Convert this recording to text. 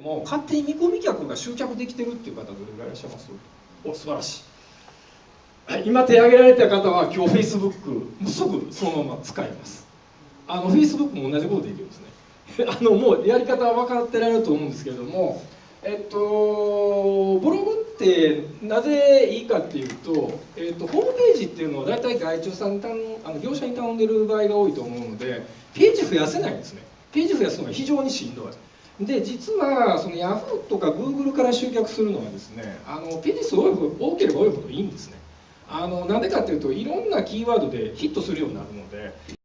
もう勝手に見込み客が集客できてるっていう方どれぐらいいらっしゃいます？お、素晴らしい。はい、今手挙げられた方は今日 Facebook すぐそのまま使えます。Facebook も同じことできるんですね。もうやり方は分かってられると思うんですけれども、ブログってなぜいいかっていうと、ホームページっていうのは大体外注さんに業者に頼んでる場合が多いと思うので、ページ増やせないんですね。ページ増やすのが非常にしんどい。で、実はその Yahoo とか Google から集客するのはですね、ページ数多ければ多いほどいいんですね。なんでかっていうと、いろんなキーワードでヒットするようになるので。